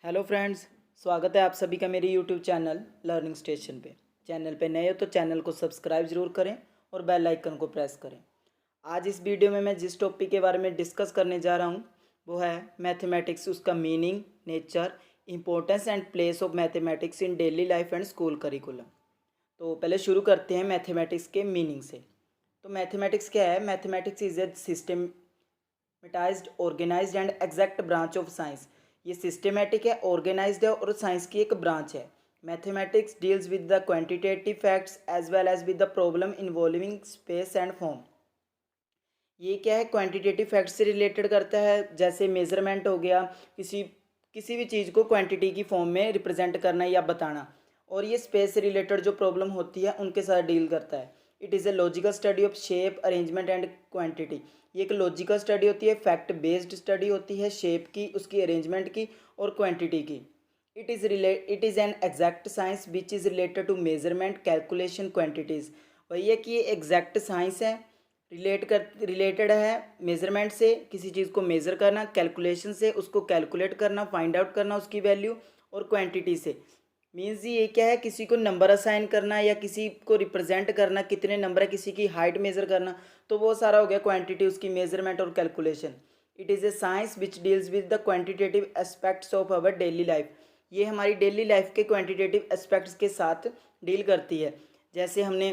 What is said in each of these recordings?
Hello friends, स्वागत है आप सभी का मेरे यूट्यूब चैनल लर्निंग स्टेशन पे। चैनल पे नए हो तो चैनल को सब्सक्राइब ज़रूर करें और बेल आइकन को प्रेस करें। आज इस वीडियो में मैं जिस टॉपिक के बारे में डिस्कस करने जा रहा हूँ वो है मैथमेटिक्स, उसका meaning, nature, importance and place of mathematics in daily life and school curriculum. तो पहले शुरू करते हैं मैथमेटिक्स के मीनिंग से। तो मैथमेटिक्स क्या है? Mathematics is a systematised, organised and exact branch of science. ये सिस्टमेटिक है, ऑर्गेनाइज्ड है और साइंस की एक ब्रांच है। Mathematics deals with the quantitative facts as well as with the problem involving space and form. ये क्या है? क्वांटिटेटिव फैक्ट्स से रिलेटेड करता है, जैसे मेजरमेंट हो गया, किसी किसी भी चीज़ को क्वांटिटी की फॉर्म में रिप्रेजेंट करना या बताना। और ये स्पेस से रिलेटेड जो प्रॉब्लम होती है उनके साथ डील करता है। It is a logical study of shape, arrangement and quantity. ये एक लॉजिकल स्टडी होती है, फैक्ट बेस्ड स्टडी होती है, शेप की, उसकी अरेंजमेंट की और क्वांटिटी की। It is an exact science which is related to measurement, calculation, quantities. वही है कि ये एग्जैक्ट साइंस है, रिलेटेड है मेजरमेंट से, किसी चीज़ को मेज़र करना, कैलकुलेशन से उसको कैलकुलेट करना, फाइंड आउट करना उसकी वैल्यू, और क्वांटिटी से मीन्स ये क्या है? किसी को नंबर असाइन करना या किसी को रिप्रेजेंट करना, कितने नंबर है, किसी की हाइट मेज़र करना, तो वो सारा हो गया क्वांटिटी, उसकी मेजरमेंट और calculation. It is a science which deals with the quantitative aspects of our daily life. ये हमारी डेली लाइफ के क्वांटिटेटिव एस्पेक्ट्स के साथ डील करती है। जैसे हमने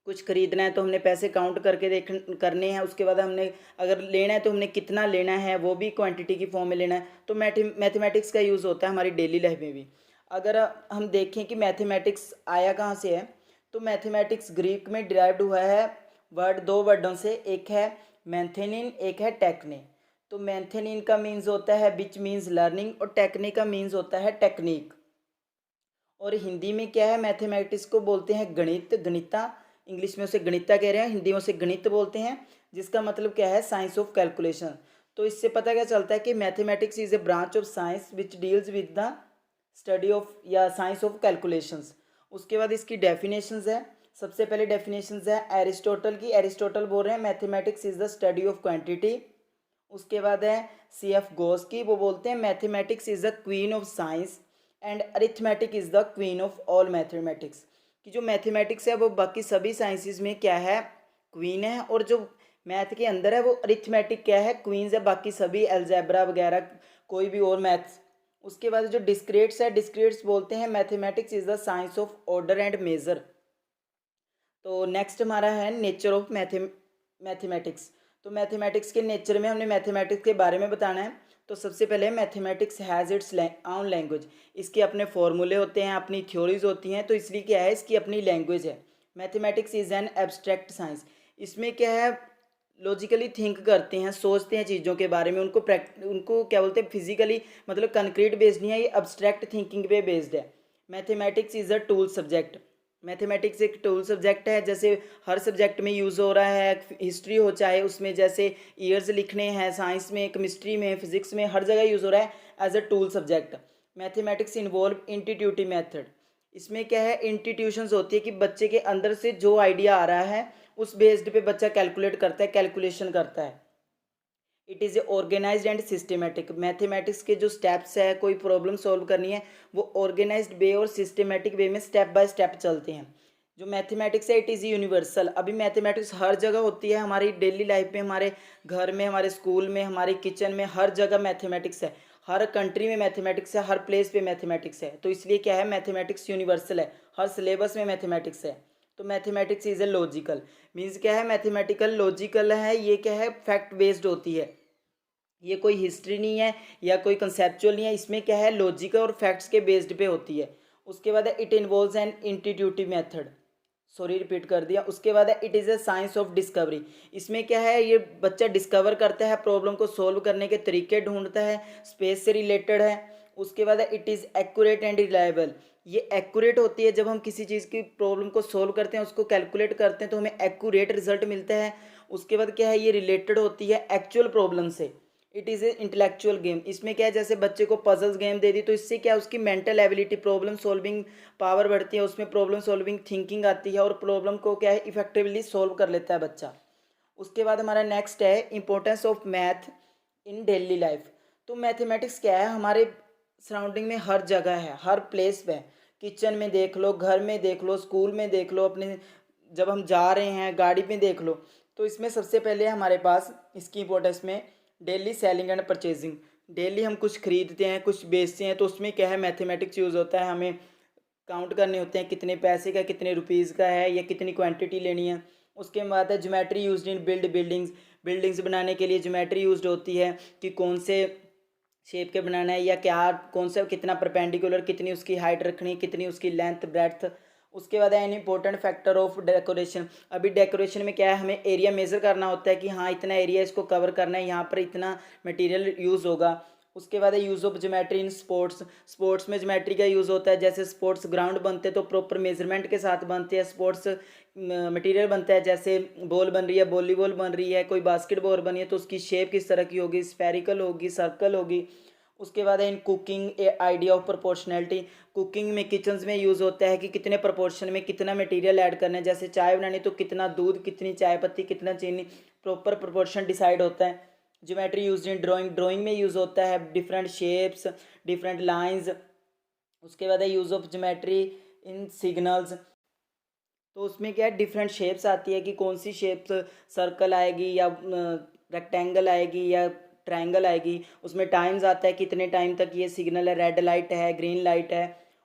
कुछ खरीदना है तो हमने पैसे काउंट करके देख करने हैं, उसके बाद हमने अगर लेना है तो हमने कितना लेना है वो भी क्वांटिटी की फॉर्म में लेना है। तो मैथमेटिक्स का यूज़ होता है हमारी डेली लाइफ में भी। अगर हम देखें कि मैथमेटिक्स आया कहाँ से है, तो मैथमेटिक्स ग्रीक में डिराइव्ड हुआ है दो वर्डों से। एक है मैंथेनिन, एक है टेक्ने। तो मैंथेनिन का मीन्स होता है विच मीन्स लर्निंग, और टेक्ने का मीन्स होता है टेक्निक। और हिंदी में क्या है? मैथमेटिक्स को बोलते हैं गणित, गणिता। इंग्लिश में उसे गणिता कह रहे हैं, हिंदी में उसे गणित बोलते हैं, जिसका मतलब क्या है? Science of calculation. तो इससे पता क्या चलता है कि mathematics is A branch of science which deals with the study of या साइंस ऑफ कैलकुलेशंस। उसके बाद इसकी डेफिनेशंस है। सबसे पहले डेफिनेशंस है एरिस्टोटल की। एरिस्टोटल बोल रहे हैं mathematics is the study of quantity. उसके बाद है C.F. घोष की, वो बोलते हैं mathematics is the queen of science and arithmetic is the queen of all mathematics. कि जो मैथमेटिक्स है वो बाकी सभी साइंसेस में क्या है? क्वीन है। और जो मैथ के अंदर है वो अरिथमेटिक क्या है? क्वींस है, बाकी सभी अलजेब्रा वगैरह कोई भी और मैथ्स। उसके बाद जो डिस्क्रीट्स है, डिस्क्रीट्स बोलते हैं mathematics is the science of order and measure. तो नेक्स्ट हमारा है नेचर ऑफ मैथमेटिक्स। तो मैथमेटिक्स के नेचर में हमने मैथमेटिक्स के बारे में बताना है। तो सबसे पहले mathematics has its own language. इसके अपने फॉर्मूले होते हैं, अपनी थ्योरीज होती हैं, तो इसलिए क्या है? इसकी अपनी लैंग्वेज है। Mathematics is an abstract science. इसमें क्या है? लॉजिकली थिंक करते हैं, सोचते हैं चीज़ों के बारे में, उनको क्या बोलते हैं? फिजिकली, मतलब कंक्रीट बेस्ड नहीं है, ये अब्स्ट्रैक्ट थिंकिंग पे बेस्ड है। Mathematics is a tool subject. Mathematics एक टूल सब्जेक्ट है, जैसे हर सब्जेक्ट में यूज़ हो रहा है। हिस्ट्री हो चाहे उसमें जैसे ईयर्स लिखने हैं, साइंस में, केमिस्ट्री में, फिजिक्स में, हर जगह यूज़ हो रहा है as a tool subject. Mathematics involve intuitive method. इसमें क्या है? इंस्टीट्यूशंस होती है कि बच्चे के अंदर से जो आइडिया आ रहा है उस बेस्ड पे बच्चा कैलकुलेट करता है, कैलकुलेशन करता है। It is a organised and systematic. Mathematics के जो स्टेप्स है, कोई प्रॉब्लम सॉल्व करनी है, वो ऑर्गेनाइज्ड वे और सिस्टमेटिक वे में स्टेप बाय स्टेप चलते हैं। जो मैथमेटिक्स है इट इज़ यूनिवर्सल। अभी मैथमेटिक्स हर जगह होती है, हमारी डेली लाइफ में, हमारे घर में, हमारे स्कूल में, हमारे किचन में, हर जगह मैथमेटिक्स है। हर कंट्री में मैथमेटिक्स है, हर प्लेस पे मैथमेटिक्स है। तो इसलिए क्या है? मैथमेटिक्स यूनिवर्सल है, हर सिलेबस में मैथमेटिक्स है। तो mathematics is a logical. Means क्या है? मैथमेटिकल लॉजिकल है, ये क्या है? फैक्ट बेस्ड होती है। ये कोई हिस्ट्री नहीं है या कोई कंसेप्चुअल नहीं है, इसमें क्या है? लॉजिक और फैक्ट्स के बेस्ड पे होती है। उसके बाद है it involves an intuitive method. Sorry, repeat कर दिया। उसके बाद है it is a science of discovery. इसमें क्या है? ये बच्चा डिस्कवर करता है, प्रॉब्लम को सोल्व करने के तरीके ढूंढता है, स्पेस से रिलेटेड है। उसके बाद है it is accurate and reliable. ये एक्यूरेट होती है, जब हम किसी चीज़ की प्रॉब्लम को सोल्व करते हैं, उसको कैलकुलेट करते हैं तो हमें एक्यूरेट रिजल्ट मिलता है। उसके बाद क्या है? ये रिलेटेड होती है एक्चुअल प्रॉब्लम से। It is a intellectual game. इसमें क्या है? जैसे बच्चे को पजल्स गेम दे दी तो इससे क्या? उसकी mental ability, problem solving power बढ़ती है, उसमें प्रॉब्लम सॉल्विंग थिंकिंग आती है और प्रॉब्लम को क्या है? इफेक्टिवली सॉल्व कर लेता है बच्चा। उसके बाद हमारा नेक्स्ट है importance of math in daily life. तो मैथमेटिक्स क्या है? हमारे सराउंडिंग में हर जगह है, हर प्लेस पे है। किचन में देख लो, घर में देख लो, स्कूल में देख लो, अपने जब हम जा रहे हैं गाड़ी में देख लो। तो इसमें सबसे पहले हमारे पास इसकी इंपॉर्टेंस में daily selling and purchasing. Daily हम कुछ खरीदते हैं, कुछ बेचते हैं, तो उसमें क्या है, मैथमेटिक्स यूज़ होता है। हमें काउंट करने होते हैं कितने पैसे का, कितने रुपीज़ का है, या कितनी क्वांटिटी लेनी है। उसके बाद है geometry used in buildings. Buildings बनाने के लिए ज्योमेट्री यूज्ड होती है कि कौन से शेप के बनाना है, या क्या कौन सा कितना परपेंडिकुलर, कितनी उसकी हाइट रखनी है, कितनी उसकी लेंथ ब्रेड्थ। उसके बाद है an important factor of decoration. अभी डेकोरेशन में क्या है, हमें एरिया मेज़र करना होता है कि हाँ इतना एरिया इसको कवर करना है, यहाँ पर इतना मटेरियल यूज़ होगा। उसके बाद है use of geometry in sports. Sports में ज्योमेट्री का यूज़ होता है। जैसे स्पोर्ट्स ग्राउंड बनते हैं तो प्रॉपर मेजरमेंट के साथ बनते हैं। स्पोर्ट्स मटेरियल बनता है, जैसे बॉल बन रही है, वॉलीबॉल बन रही है, कोई बास्केटबॉल बनी है, तो उसकी शेप किस तरह की होगी, स्फेरिकल होगी, सर्कल होगी। उसके बाद है in cooking A idea of proportionality. Cooking में किचन्स में यूज़ होता है कि कितने प्रोपोर्शन में कितना मटेरियल ऐड करना है। जैसे चाय बनानी तो कितना दूध, कितनी चाय पत्ती, कितना चीनी, प्रॉपर प्रोपोर्शन डिसाइड होता है। Geometry used in drawing. Drawing में यूज़ होता है डिफरेंट शेप्स, डिफरेंट लाइंस। उसके बाद है use of geometry in signals. तो उसमें क्या है, डिफरेंट शेप्स आती है कि कौन सी शेप्स, सर्कल आएगी या रेक्टेंगल आएगी या ट्रायंगल आएगी। उसमें टाइम्स आता है कितने टाइम तक ये सिग्नल है, रेड लाइट है, ग्रीन लाइट है।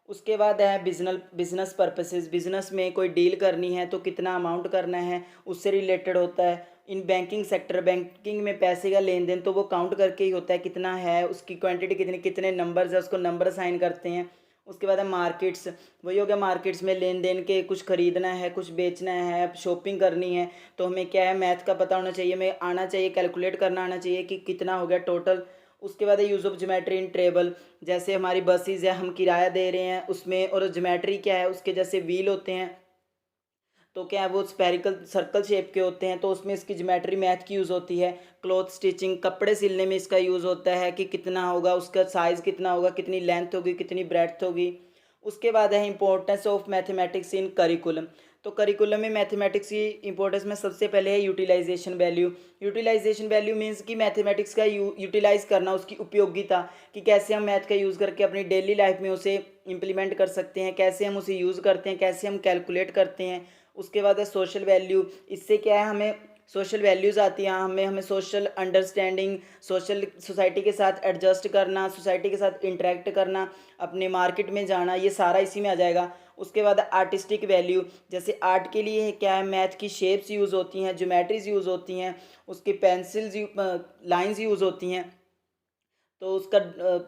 उसके बाद है बिजनेस पर्पसेस। बिजनेस में कोई डील करनी है तो कितना अमाउंट करना है, उससे रिलेटेड होता है। इन बैंकिंग सेक्टर, बैंकिंग में पैसे का लेन देन तो वो काउंट करके ही होता है, कितना है, उसकी क्वांटिटी कितनी, कितने नंबर्स है, उसको नंबर साइन करते हैं। उसके बाद है मार्केट्स। वही हो गया, मार्केट्स में लेन देन के, कुछ खरीदना है, कुछ बेचना है, शॉपिंग करनी है, तो हमें क्या है, मैथ का पता होना चाहिए, हमें आना चाहिए, कैलकुलेट करना आना चाहिए कि कितना हो गया टोटल। उसके बाद है use of geometry in travel. जैसे हमारी बसेज है, हम किराया दे रहे हैं उसमें, और ज्योमेट्री क्या है, उसके जैसे व्हील होते हैं तो क्या है, वो स्पेरिकल सर्कल शेप के होते हैं, तो उसमें इसकी ज्योमेट्री मैथ की यूज़ होती है। क्लॉथ स्टिचिंग, कपड़े सिलने में इसका यूज़ होता है कि कितना होगा, उसका साइज़ कितना होगा, कितनी लेंथ होगी, कितनी ब्रेड्थ होगी। उसके बाद है importance of mathematics in curriculum. तो करिकुलम में मैथमेटिक्स की इंपॉर्टेंस में सबसे पहले है utilisation value. Utilisation value means कि मैथमेटिक्स का यूटिलाइज करना, उसकी उपयोगिता, कि कैसे हम मैथ का यूज़ करके अपनी डेली लाइफ में उसे इम्प्लीमेंट कर सकते हैं, कैसे हम उसे यूज़ करते हैं, कैसे हम कैलकुलेट करते हैं। उसके बाद है सोशल वैल्यू। इससे क्या है, हमें सोशल वैल्यूज़ आती हैं, हमें हमें सोशल अंडरस्टैंडिंग, सोशल सोसाइटी के साथ एडजस्ट करना, सोसाइटी के साथ इंटरेक्ट करना, अपने मार्केट में जाना, ये सारा इसी में आ जाएगा। उसके बाद आर्टिस्टिक वैल्यू। जैसे आर्ट के लिए क्या है, मैथ की शेप्स यूज़ होती हैं, ज्योमेट्रीज यूज़ होती हैं, उसकी पेंसिल्स लाइंस यूज़ होती हैं, तो उसका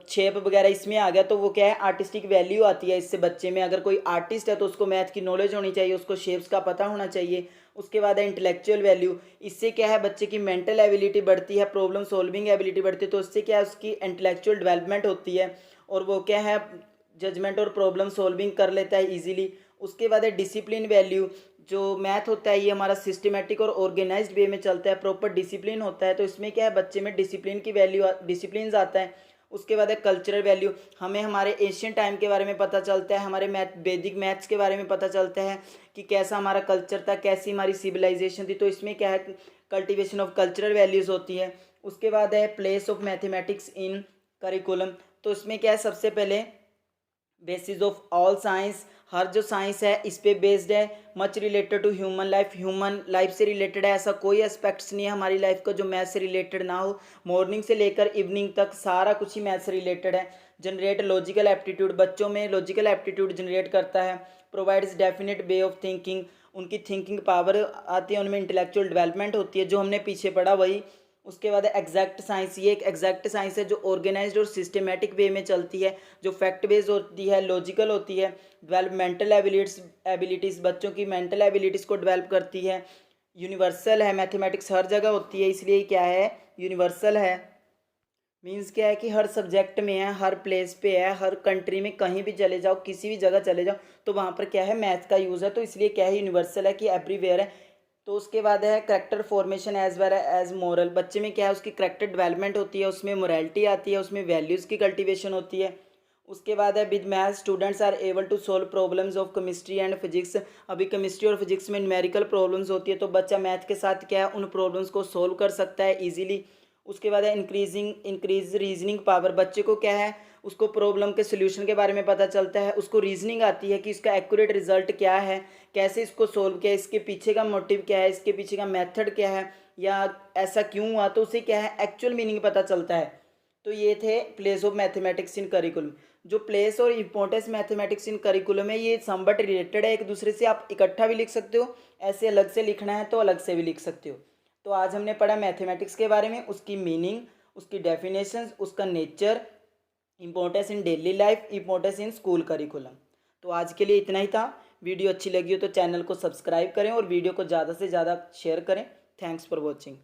शेप वगैरह इसमें आ गया, तो वो क्या है, आर्टिस्टिक वैल्यू आती है इससे बच्चे में। अगर कोई आर्टिस्ट है तो उसको मैथ की नॉलेज होनी चाहिए, उसको शेप्स का पता होना चाहिए। उसके बाद है इंटेलेक्चुअल वैल्यू। इससे क्या है, बच्चे की मेंटल एबिलिटी बढ़ती है, प्रॉब्लम सॉल्विंग एबिलिटी बढ़ती है, तो इससे क्या है, उसकी इंटेलेक्चुअल डेवलपमेंट होती है, और वो क्या है, जजमेंट और प्रॉब्लम सॉल्विंग कर लेता है इजीली। उसके बाद है डिसिप्लिन वैल्यू। जो मैथ होता है ये हमारा सिस्टमेटिक और ऑर्गेनाइज्ड वे में चलता है, प्रॉपर डिसिप्लिन होता है, तो इसमें क्या है, बच्चे में डिसिप्लिन की वैल्यू, डिसिप्लिन आता है। उसके बाद है कल्चरल वैल्यू। हमें हमारे एशियन टाइम के बारे में पता चलता है, हमारे वैदिक मैथ्स के बारे में पता चलता है कि कैसा हमारा कल्चर था, कैसी हमारी सिविलाइजेशन थी, तो इसमें क्या है, कल्टिवेशन ऑफ कल्चरल वैल्यूज़ होती है। उसके बाद है place of mathematics in curriculum. तो इसमें क्या है, सबसे पहले बेसिस ऑफ ऑल साइंस। हर जो साइंस है इस पे बेस्ड है। Much related to human life. Human life से रिलेटेड है, ऐसा कोई एस्पेक्ट्स नहीं है हमारी लाइफ का जो मैथ से रिलेटेड ना हो। मॉर्निंग से लेकर इवनिंग तक सारा कुछ ही मैथ से रिलेटेड है। जनरेट लॉजिकल एप्टीट्यूड, बच्चों में लॉजिकल एप्टीट्यूड जनरेट करता है। Provides definite way of thinking, उनकी थिंकिंग पावर आती है, उनमें इंटेलेक्चुअल डेवलपमेंट होती है, जो हमने पीछे पढ़ा वही। उसके बाद एग्जैक्ट साइंस। ये एक एग्जैक्ट साइंस है जो ऑर्गेनाइज्ड और सिस्टमेटिक वे में चलती है, जो फैक्ट बेस्ड होती है, लॉजिकल होती है। डेवलपमेंटल एबिलिटीज़, बच्चों की मेंटल एबिलिटीज़ को डेवलप करती है। यूनिवर्सल है, मैथमेटिक्स हर जगह होती है, इसलिए क्या है, यूनिवर्सल है। मीन्स क्या है कि हर सब्जेक्ट में है, हर प्लेस पे है, हर कंट्री में कहीं भी चले जाओ, किसी भी जगह चले जाओ, तो वहाँ पर क्या है, मैथ का यूज़ है, तो इसलिए क्या है, यूनिवर्सल है कि एवरीवेयर है। तो उसके बाद है character formation as well as moral. बच्चे में क्या है, उसकी करेक्टर डेवलपमेंट होती है, उसमें मोरालिटी आती है, उसमें वैल्यूज़ की कल्टीवेशन होती है। उसके बाद है with math students are able to solve problems of chemistry and physics. अभी केमिस्ट्री और फिजिक्स में न्यूमेरिकल प्रॉब्लम्स होती है, तो बच्चा मैथ के साथ क्या है, उन प्रॉब्लम्स को सॉल्व कर सकता है ईजिली। उसके बाद है इंक्रीज रीजनिंग पावर। बच्चे को क्या है, उसको प्रॉब्लम के सोल्यूशन के बारे में पता चलता है, उसको रीजनिंग आती है कि इसका एक्यूरेट रिजल्ट क्या है, कैसे इसको सोल्व किया, इसके पीछे का मोटिव क्या है, इसके पीछे का मेथड क्या है, या ऐसा क्यों हुआ, तो उसे क्या है एक्चुअल मीनिंग पता चलता है। तो ये थे place of mathematics in curriculum. जो प्लेस और इम्पोर्टेंस मैथमेटिक्स इन करिकुलम है ये समवट रिलेटेड है एक दूसरे से, आप इकट्ठा भी लिख सकते हो, ऐसे अलग से लिखना है तो अलग से भी लिख सकते हो। तो आज हमने पढ़ा मैथमेटिक्स के बारे में, उसकी मीनिंग, उसकी डेफिनेशंस, उसका nature, importance in daily life, importance in school curriculum. तो आज के लिए इतना ही था। वीडियो अच्छी लगी हो तो चैनल को सब्सक्राइब करें और वीडियो को ज़्यादा से ज़्यादा शेयर करें। Thanks for watching.